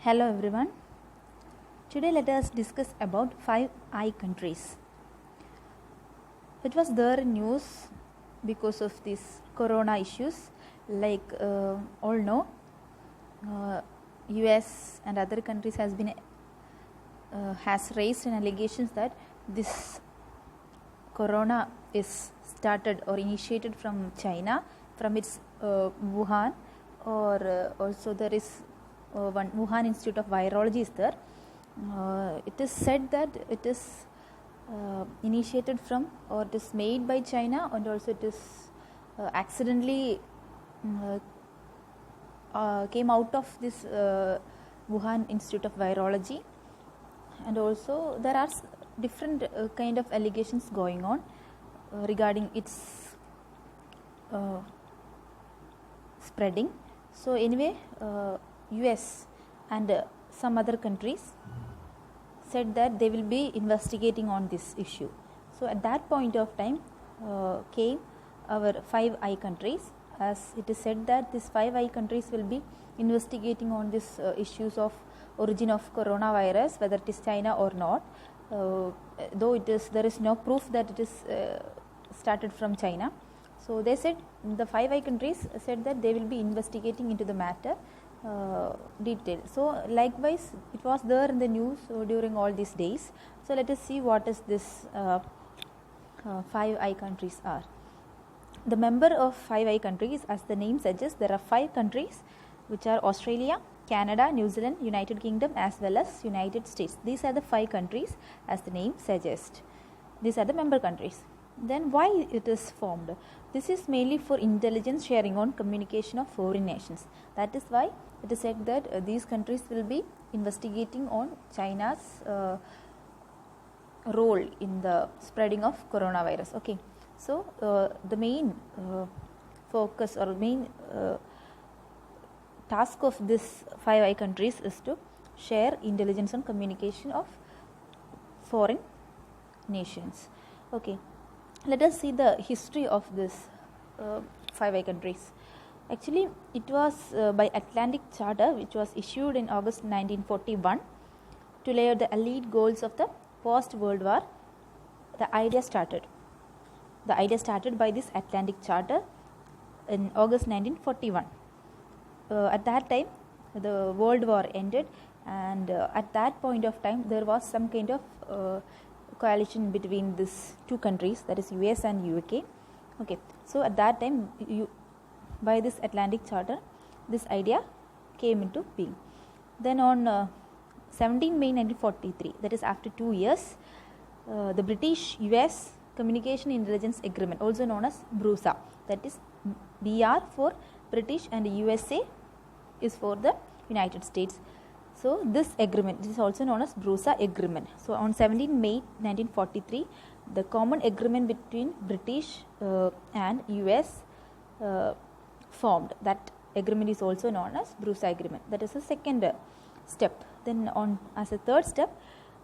Hello everyone. Today let us discuss about 5 countries. It was there in news because of these corona issues. Like all know, US and other countries has raised an allegations that this corona is started or initiated from China, from its Wuhan, or also there is one Wuhan Institute of Virology is there. It is said that it is initiated from, or it is made by China, and also it is accidentally came out of this Wuhan Institute of Virology. And also there are different kind of allegations going on regarding its spreading. So anyway, US and some other countries said that they will be investigating on this issue. So at that point of time came our 5 countries, as it is said that these 5 countries will be investigating on this issues of origin of coronavirus, whether it is China or not, though there is no proof that it is started from China. So they said, the 5 countries said that they will be investigating into the matter detail. So likewise it was there in the news during all these days. So let us see what is this 5 countries are. The member of 5 countries, as the name suggests, there are 5 countries which are Australia, Canada, New Zealand, United Kingdom as well as United States. These are the 5 countries as the name suggests. These are the member countries. Then why it is formed? This is mainly for intelligence sharing on communication of foreign nations. That is why it is said that these countries will be investigating on China's role in the spreading of coronavirus. Okay, so the main focus or main task of this 5 countries is to share intelligence and communication of foreign nations. Okay, let us see the history of this 5 countries. Actually, it was by Atlantic Charter, which was issued in August 1941 to lay out the elite goals of the post-World War. The idea started by this Atlantic Charter in August 1941. At that time the World War ended, and at that point of time there was some kind of coalition between these 2 countries, that is US and UK. Okay, so at that time by this Atlantic Charter this idea came into being. Then on 17 May 1943, that is after 2 years, the British US Communication Intelligence Agreement, also known as BRUSA, that is BR for British and USA is for the United States. So this agreement, this is also known as BRUSA agreement. So on 17 May 1943, the common agreement between British and US formed. That agreement is also known as BRUSA agreement. That is the second step. Then as a third step,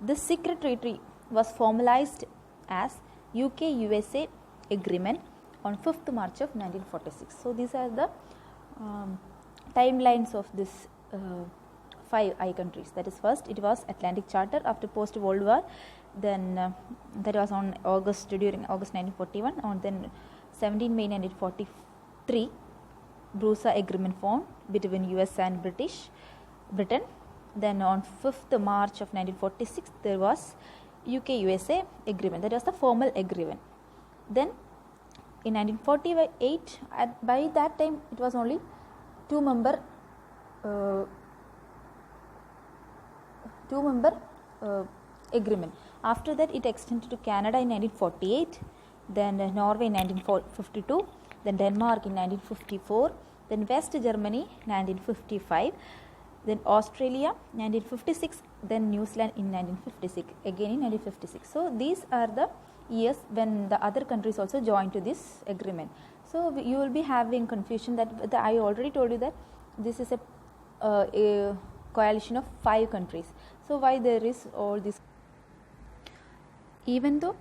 the secret treaty was formalized as UK-USA agreement on 5th March of 1946. So these are the timelines of this 5 countries. That is, first it was Atlantic Charter after post-World War. Then that was on during August 1941. On then 17 May 1943, BRUSA agreement formed between US and Britain. Then on 5th March of 1946, there was UK-USA agreement. That was the formal agreement. Then in 1948, by that time it was only 2 member agreement. After that it extended to Canada in 1948, then Norway in 1952, then Denmark in 1954, then West Germany 1955, then Australia 1956, then New Zealand in 1956, again in 1956. So these are the years when the other countries also joined to this agreement. So you will be having confusion that I already told you that this is a coalition of 5 countries. So why there is all this? Even though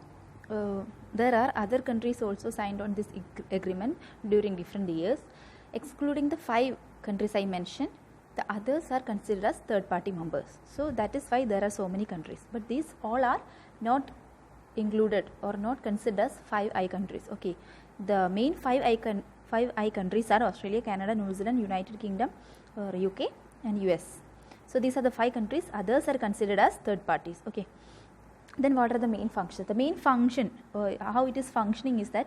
there are other countries also signed on this agreement during different years, excluding the 5 countries I mentioned, the others are considered as third party members. So that is why there are so many countries, but these all are not included or not considered as 5I countries. Okay, the main 5I countries are Australia, Canada, New Zealand, United Kingdom, UK and US. So these are the 5 countries. Others are considered as third parties. Okay, then what are the main functions? The main function, how it is functioning is that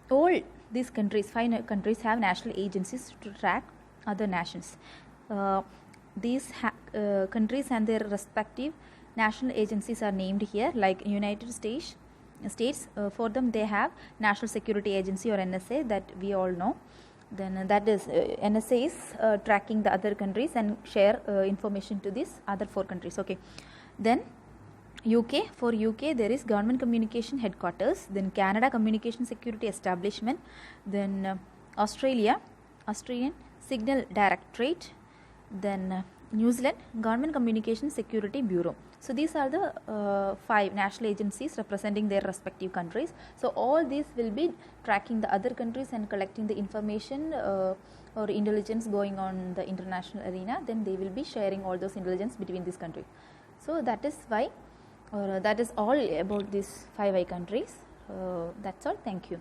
all these countries, 5 countries, have national agencies to track other nations. These countries and their respective national agencies are named here, like United States. For them they have National Security Agency or NSA, that we all know. Then that is NSA is tracking the other countries and share information to these other 4 countries. Okay, then UK, for UK there is Government Communication Headquarters, then Canada Communication Security Establishment, then Australian Signal Directorate, then New Zealand Government Communication Security Bureau. So these are the 5 national agencies representing their respective countries. So all these will be tracking the other countries and collecting the information or intelligence going on the international arena. Then they will be sharing all those intelligence between these countries. So that is why, that is all about these 5I countries. That's all. Thank you.